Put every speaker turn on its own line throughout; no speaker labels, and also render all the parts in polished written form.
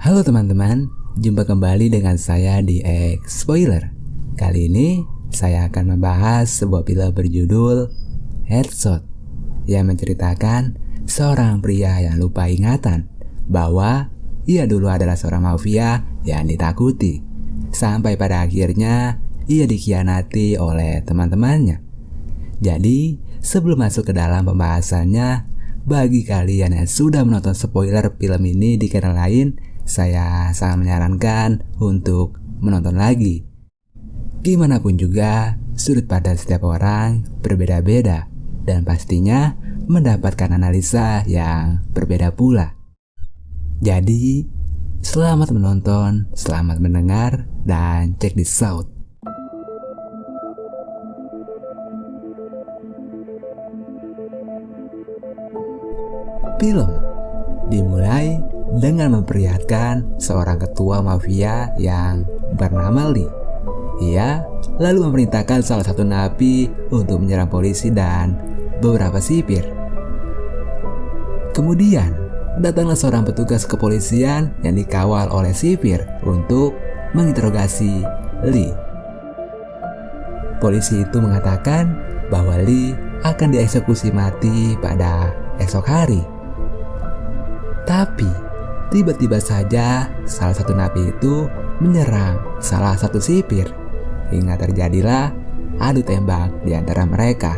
Halo teman-teman, jumpa kembali dengan saya di X Spoiler. Kali ini saya akan membahas sebuah film berjudul Headshot yang menceritakan seorang pria yang lupa ingatan bahwa ia dulu adalah seorang mafia yang ditakuti, sampai pada akhirnya ia dikhianati oleh teman-temannya. Jadi, sebelum masuk ke dalam pembahasannya, bagi kalian yang sudah menonton spoiler film ini di kanal lain, saya sangat menyarankan untuk menonton lagi. Gimana pun juga, sudut pandang setiap orang berbeda-beda dan pastinya mendapatkan analisa yang berbeda pula. Jadi, selamat menonton, selamat mendengar, dan check this out. Film dimulai dengan memperlihatkan seorang ketua mafia yang bernama Lee. Ia lalu memerintahkan salah satu napi untuk menyerang polisi dan beberapa sipir. Kemudian datanglah seorang petugas kepolisian yang dikawal oleh sipir untuk menginterogasi Lee. Polisi itu mengatakan bahwa Lee akan dieksekusi mati pada esok hari. Tapi tiba-tiba saja salah satu napi itu menyerang salah satu sipir hingga terjadilah adu tembak di antara mereka.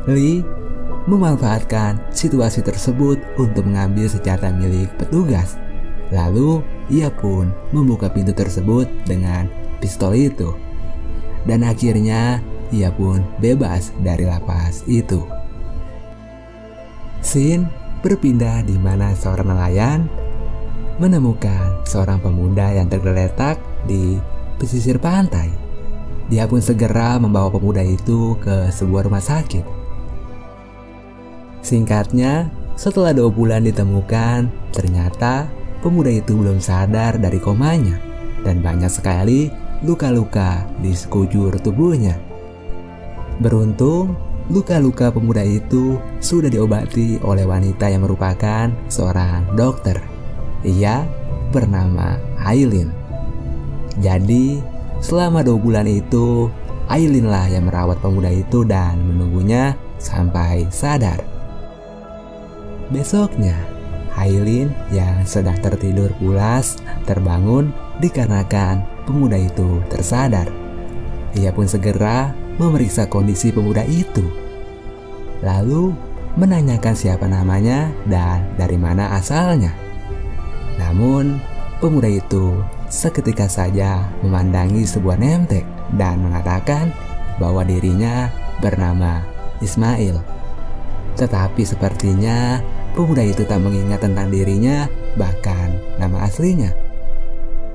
Lee memanfaatkan situasi tersebut untuk mengambil senjata milik petugas. Lalu ia pun membuka pintu tersebut dengan pistol itu. Dan akhirnya ia pun bebas dari lapas itu. Scene berpindah di mana seorang nelayan menemukan seorang pemuda yang tergeletak di pesisir pantai. Dia pun segera membawa pemuda itu ke sebuah rumah sakit. Singkatnya, setelah 2 bulan ditemukan, ternyata pemuda itu belum sadar dari komanya dan banyak sekali luka-luka di sekujur tubuhnya. Beruntung, luka-luka pemuda itu sudah diobati oleh wanita yang merupakan seorang dokter. Ia bernama Aileen. Jadi, selama 2 bulan itu, Aileen lah yang merawat pemuda itu dan menunggunya sampai sadar. Besoknya, Aileen yang sedang tertidur pulas terbangun dikarenakan pemuda itu tersadar. Ia pun segera memeriksa kondisi pemuda itu, lalu menanyakan siapa namanya dan dari mana asalnya. Namun, pemuda itu seketika saja memandangi sebuah nemtek dan mengatakan bahwa dirinya bernama Ismail. Tetapi sepertinya pemuda itu tak mengingat tentang dirinya, bahkan nama aslinya.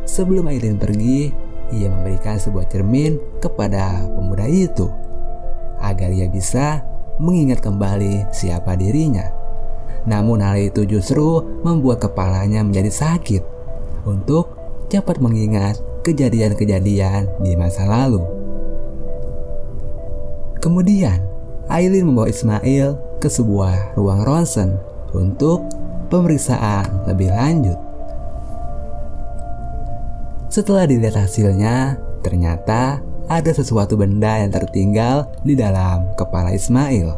Sebelum Aileen pergi, ia memberikan sebuah cermin kepada pemuda itu agar ia bisa mengingat kembali siapa dirinya. Namun hal itu justru membuat kepalanya menjadi sakit untuk cepat mengingat kejadian-kejadian di masa lalu. Kemudian Aileen membawa Ismail ke sebuah ruang ronsen untuk pemeriksaan lebih lanjut. Setelah dilihat hasilnya, ternyata ada sesuatu benda yang tertinggal di dalam kepala Ismail.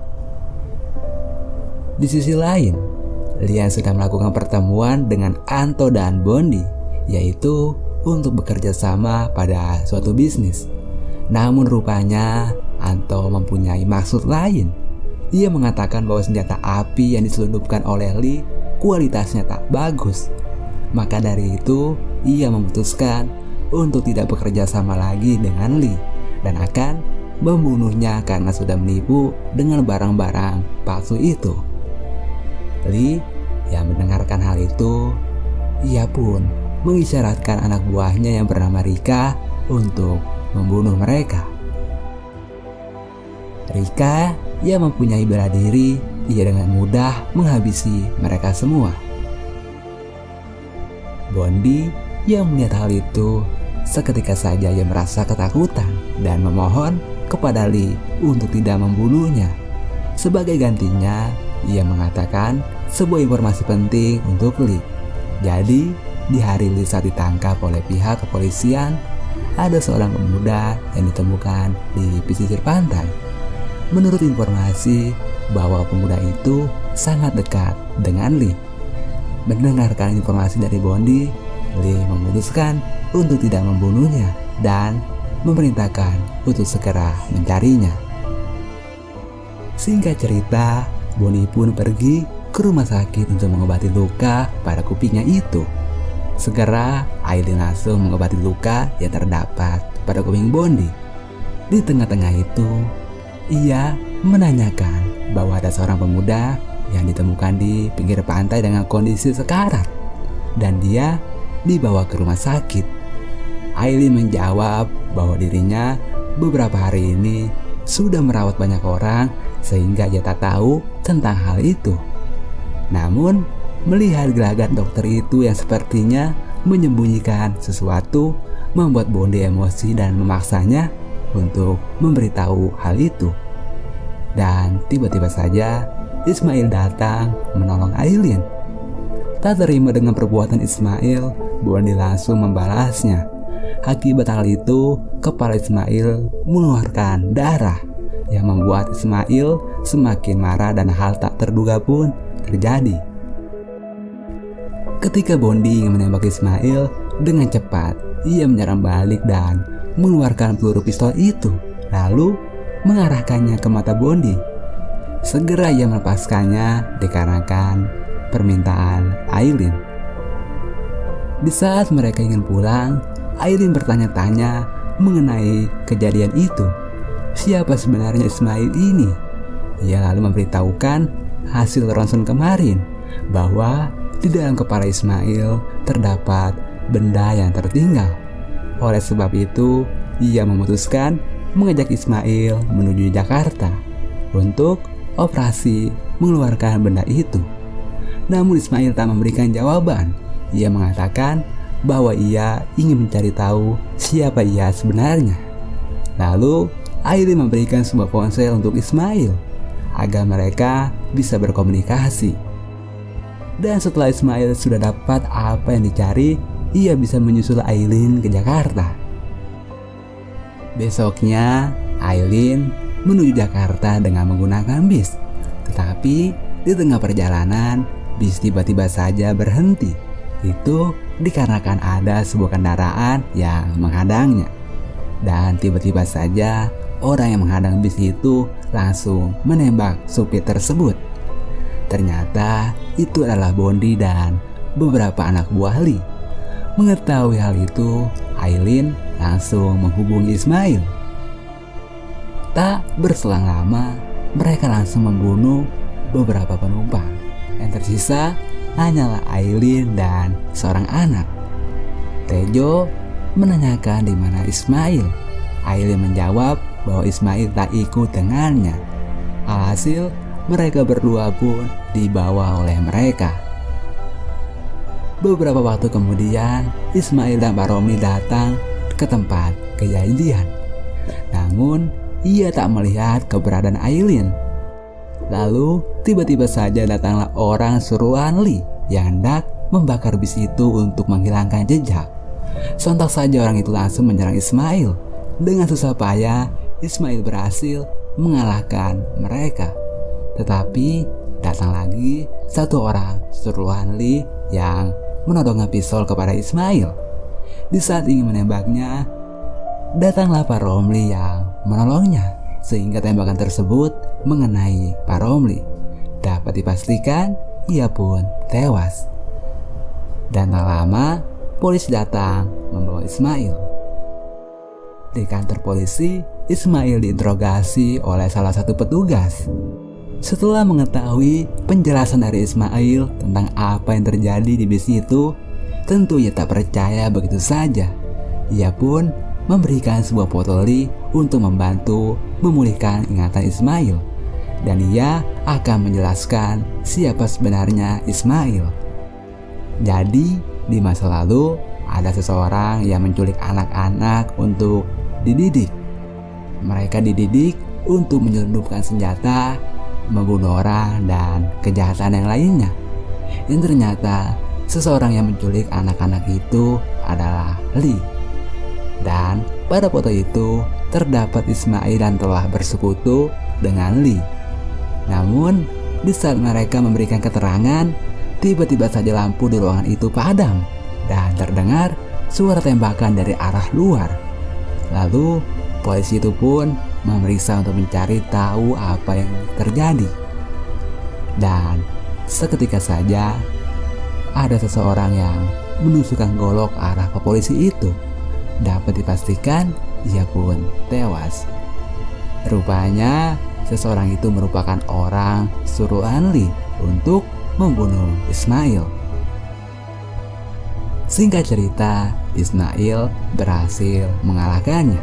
Di sisi lain, Lian sedang melakukan pertemuan dengan Anto dan Bondi, yaitu untuk bekerja sama pada suatu bisnis. Namun rupanya Anto mempunyai maksud lain. Ia mengatakan bahwa senjata api yang diselundupkan oleh Lee kualitasnya tak bagus. Maka dari itu, ia memutuskan untuk tidak bekerja sama lagi dengan Lee dan akan membunuhnya karena sudah menipu dengan barang-barang palsu itu. Lee yang mendengarkan hal itu, ia pun mengisyaratkan anak buahnya yang bernama Rika untuk membunuh mereka. Rika yang mempunyai bela diri, ia dengan mudah menghabisi mereka semua. Bondi yang melihat hal itu, seketika saja ia merasa ketakutan dan memohon kepada Lee untuk tidak membunuhnya. Sebagai gantinya, ia mengatakan sebuah informasi penting untuk Lee. Jadi, di hari saat ditangkap oleh pihak kepolisian, ada seorang pemuda yang ditemukan di pesisir pantai. Menurut informasi bahwa pemuda itu sangat dekat dengan Lee. Mendengarkan informasi dari Bondi, Lee memutuskan untuk tidak membunuhnya dan memerintahkan untuk segera mencarinya. Singkat cerita, Bondi pun pergi ke rumah sakit untuk mengobati luka pada kupingnya itu. Segera, Aileen langsung mengobati luka yang terdapat pada kuping Bondi. Di tengah-tengah itu, ia menanyakan bahwa ada seorang pemuda yang ditemukan di pinggir pantai dengan kondisi sekarat, dan dia dibawa ke rumah sakit. Aileen menjawab bahwa dirinya beberapa hari ini sudah merawat banyak orang sehingga ia tak tahu tentang hal itu. Namun, melihat gelagat dokter itu yang sepertinya menyembunyikan sesuatu membuat Bondi emosi dan memaksanya untuk memberitahu hal itu. Dan tiba-tiba saja Ismail datang menolong Aileen. Tak terima dengan perbuatan Ismail, Bondi langsung membalasnya. Akibat hal itu, kepala Ismail mengeluarkan darah yang membuat Ismail semakin marah dan hal tak terduga pun terjadi. Ketika Bondi ingin menembak Ismail, dengan cepat ia menyerang balik dan mengeluarkan peluru pistol itu, lalu mengarahkannya ke mata Bondi. Segera ia melepaskannya dikarenakan permintaan Aileen. Di saat mereka ingin pulang, Aileen bertanya-tanya mengenai kejadian itu. Siapa sebenarnya Ismail ini? Ia lalu memberitahukan hasil ronsen kemarin bahwa di dalam kepala Ismail terdapat benda yang tertinggal. Oleh sebab itu, ia memutuskan mengajak Ismail menuju Jakarta untuk operasi mengeluarkan benda itu. Namun Ismail tak memberikan jawaban. Ia mengatakan bahwa ia ingin mencari tahu siapa ia sebenarnya. Lalu Aileen memberikan sebuah ponsel untuk Ismail agar mereka bisa berkomunikasi. Dan setelah Ismail sudah dapat apa yang dicari, ia bisa menyusul Aileen ke Jakarta. Besoknya, Aileen menuju Jakarta dengan menggunakan bis. Tetapi di tengah perjalanan, bis tiba-tiba saja berhenti. Itu dikarenakan ada sebuah kendaraan yang menghadangnya. Dan tiba-tiba saja orang yang menghadang bis itu langsung menembak supir tersebut. Ternyata itu adalah Bondi dan beberapa anak buah Lee. Mengetahui hal itu, Aileen langsung menghubungi Ismail. Tak berselang lama, mereka langsung membunuh beberapa penumpang. Yang tersisa hanyalah Aileen dan seorang anak. Tejo menanyakan di mana Ismail. Aileen menjawab bahwa Ismail tak ikut dengannya. Alhasil, mereka berdua pun dibawa oleh mereka. Beberapa waktu kemudian, Ismail dan Pak Romli datang ke tempat kejadian. Namun, ia tak melihat keberadaan Aileen. Lalu, tiba-tiba saja datanglah orang suruhan Lee yang hendak membakar bis itu untuk menghilangkan jejak. Sontak saja orang itu langsung menyerang Ismail. Dengan susah payah, Ismail berhasil mengalahkan mereka. Tetapi datang lagi satu orang suruhan Lee yang menodongkan pisau kepada Ismail. Di saat ingin menembaknya, datanglah Pak Romli yang menolongnya, sehingga tembakan tersebut mengenai Pak Romli. Dapat dipastikan ia pun tewas. Dan tak lama polisi datang membawa Ismail. Di kantor polisi, Ismail diinterogasi oleh salah satu petugas. Setelah mengetahui penjelasan dari Ismail tentang apa yang terjadi di bis itu, tentu ia tak percaya begitu saja. Ia pun memberikan sebuah foto Lee untuk membantu memulihkan ingatan Ismail. Dan ia akan menjelaskan siapa sebenarnya Ismail. Jadi, di masa lalu ada seseorang yang menculik anak-anak untuk dididik. Mereka dididik untuk menyelundupkan senjata, membunuh orang, dan kejahatan yang lainnya. Yang ternyata seseorang yang menculik anak-anak itu adalah Lee. Dan pada foto itu terdapat Ismail yang telah bersekutu dengan Lee. Namun di saat mereka memberikan keterangan, tiba-tiba saja lampu di ruangan itu padam dan terdengar suara tembakan dari arah luar. Lalu polisi itu pun memeriksa untuk mencari tahu apa yang terjadi. Dan seketika saja ada seseorang yang menusukkan golok arah ke polisi itu. Dapat dipastikan ia pun tewas. Rupanya seseorang itu merupakan orang suruhan Lee untuk membunuh Ismail. Singkat cerita, Ismail berhasil mengalahkannya.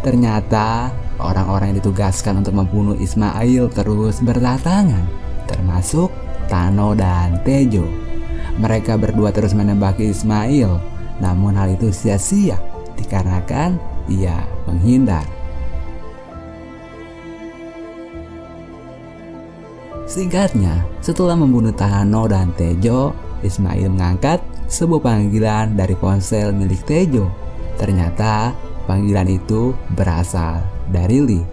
Ternyata orang-orang yang ditugaskan untuk membunuh Ismail terus berdatangan, termasuk Tano dan Tejo. Mereka berdua terus menembaki Ismail, namun hal itu sia-sia dikarenakan ia menghindar. Singkatnya, setelah membunuh Tano dan Tejo, Ismail mengangkat sebuah panggilan dari ponsel milik Tejo. Ternyata panggilan itu berasal dari Lee.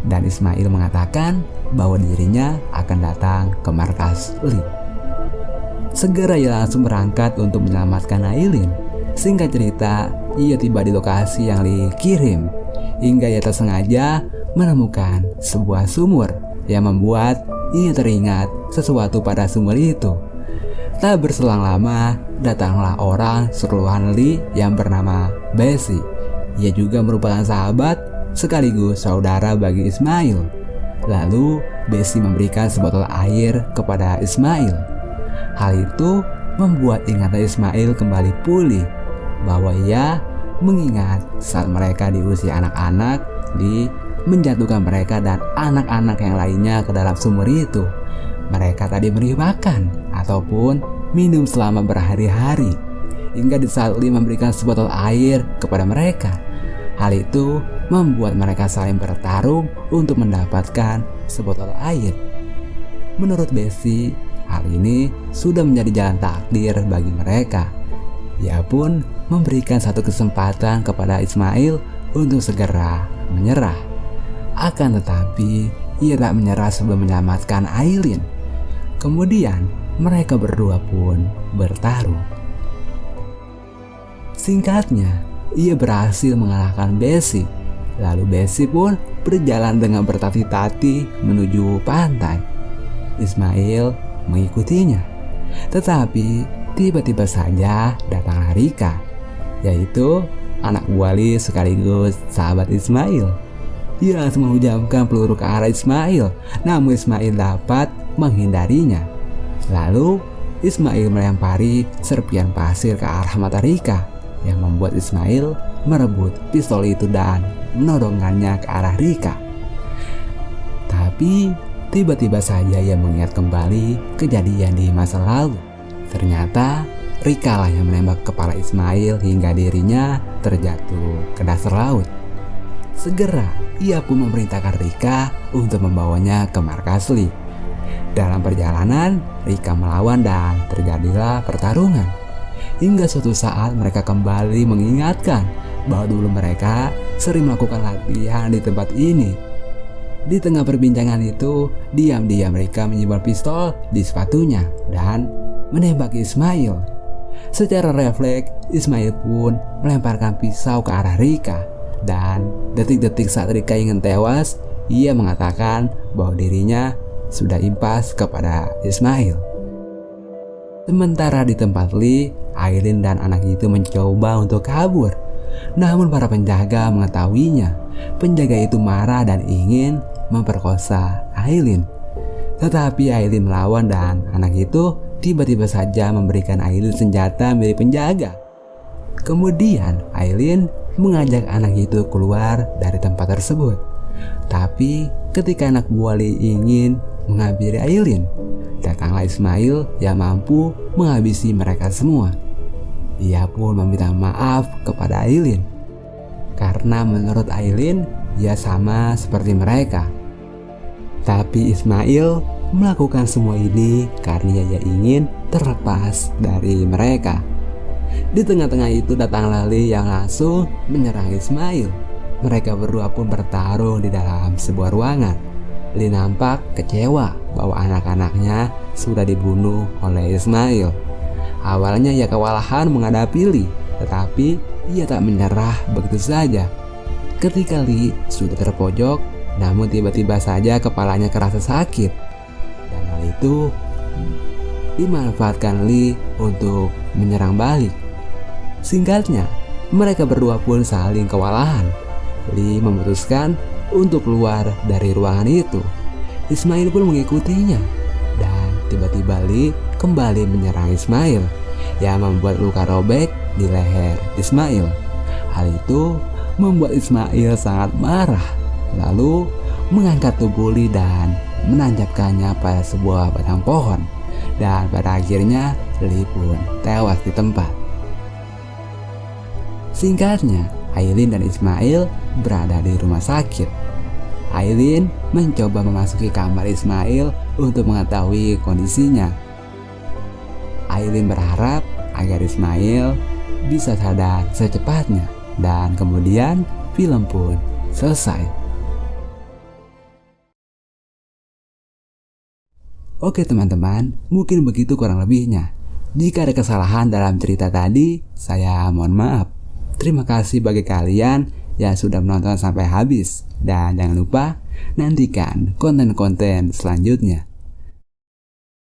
Dan Ismail mengatakan bahwa dirinya akan datang ke markas Lee. Segera ia langsung berangkat untuk menyelamatkan Aileen. Singkat cerita, ia tiba di lokasi yang Lee kirim, hingga ia tersengaja menemukan sebuah sumur yang membuat ia teringat sesuatu pada sumur itu. Tak berselang lama, datanglah orang suruhan Lee yang bernama Bessie. Ia juga merupakan sahabat sekaligus saudara bagi Ismail. Lalu Bessie memberikan sebotol air kepada Ismail. Hal itu membuat ingatan Ismail kembali pulih, bahwa ia mengingat saat mereka di usia anak-anak menjatuhkan mereka dan anak-anak yang lainnya ke dalam sumur itu. Mereka tadi memberi makan ataupun minum selama berhari-hari, hingga di saat Lee memberikan sebotol air kepada mereka. Hal itu membuat mereka saling bertarung untuk mendapatkan sebotol air. Menurut Bessie, hal ini sudah menjadi jalan takdir bagi mereka. Ia pun memberikan satu kesempatan kepada Ismail untuk segera menyerah. Akan tetapi, ia tak menyerah sebelum menyelamatkan Aileen. Kemudian, mereka berdua pun bertarung. Singkatnya, ia berhasil mengalahkan Bessie. Lalu Bessie pun berjalan dengan bertati-tati menuju pantai. Ismail mengikutinya. Tetapi tiba-tiba saja datanglah Rika, yaitu anak buah Lee sekaligus sahabat Ismail. Ia langsung menghujamkan peluru ke arah Ismail, namun Ismail dapat menghindarinya. Lalu Ismail melempari serpian pasir ke arah mata Rika, yang membuat Ismail merebut pistol itu dan menodongkannya ke arah Rika. Tapi tiba-tiba saja ia mengingat kembali kejadian di masa lalu. Ternyata Rika lah yang menembak kepala Ismail hingga dirinya terjatuh ke dasar laut. Segera ia pun memerintahkan Rika untuk membawanya ke markas Lee. Dalam perjalanan, Rika melawan dan terjadilah pertarungan. Hingga suatu saat mereka kembali mengingatkan bahwa dulu mereka sering melakukan latihan di tempat ini. Di tengah perbincangan itu, diam-diam mereka menyimpan pistol di sepatunya dan menembak Ismail. Secara refleks, Ismail pun melemparkan pisau ke arah Rika. Dan detik-detik saat Rika ingin tewas, ia mengatakan bahwa dirinya sudah impas kepada Ismail. Sementara di tempat Lee, Aileen dan anak itu mencoba untuk kabur. Namun para penjaga mengetahuinya. Penjaga itu marah dan ingin memperkosa Aileen. Tetapi Aileen melawan dan anak itu tiba-tiba saja memberikan Aileen senjata milik penjaga. Kemudian Aileen mengajak anak itu keluar dari tempat tersebut. Tapi ketika anak buah Lee ingin menghampiri Aileen, datanglah Ismail yang mampu menghabisi mereka semua. Ia pun meminta maaf kepada Aileen, karena menurut Aileen ia sama seperti mereka. Tapi Ismail melakukan semua ini karena ia ingin terlepas dari mereka. Di tengah-tengah itu datanglah Lee yang langsung menyerang Ismail. Mereka berdua pun bertarung di dalam sebuah ruangan. Lee nampak kecewa bahwa anak-anaknya sudah dibunuh oleh Ismail. Awalnya ia kewalahan menghadapi Lee, tetapi ia tak menyerah begitu saja. Ketika Lee sudah terpojok, namun tiba-tiba saja kepalanya kerasa sakit. Dan hal itu dimanfaatkan Lee untuk menyerang balik. Singkatnya, mereka berdua pun saling kewalahan. Lee memutuskan untuk keluar dari ruangan itu. Ismail pun mengikutinya. Dan tiba-tiba Lee kembali menyerang Ismail yang membuat luka robek di leher Ismail. Hal itu membuat Ismail sangat marah, lalu mengangkat tubuh Lee dan menancapkannya pada sebuah batang pohon. Dan pada akhirnya Lee pun tewas di tempat. Singkatnya, Aileen dan Ismail berada di rumah sakit. Aileen mencoba memasuki kamar Ismail untuk mengetahui kondisinya. Aileen berharap agar Ismail bisa sadar secepatnya, dan kemudian film pun selesai. Oke teman-teman, mungkin begitu kurang lebihnya. Jika ada kesalahan dalam cerita tadi, saya mohon maaf. Terima kasih bagi kalian yang sudah menonton sampai habis. Dan jangan lupa nantikan konten-konten selanjutnya.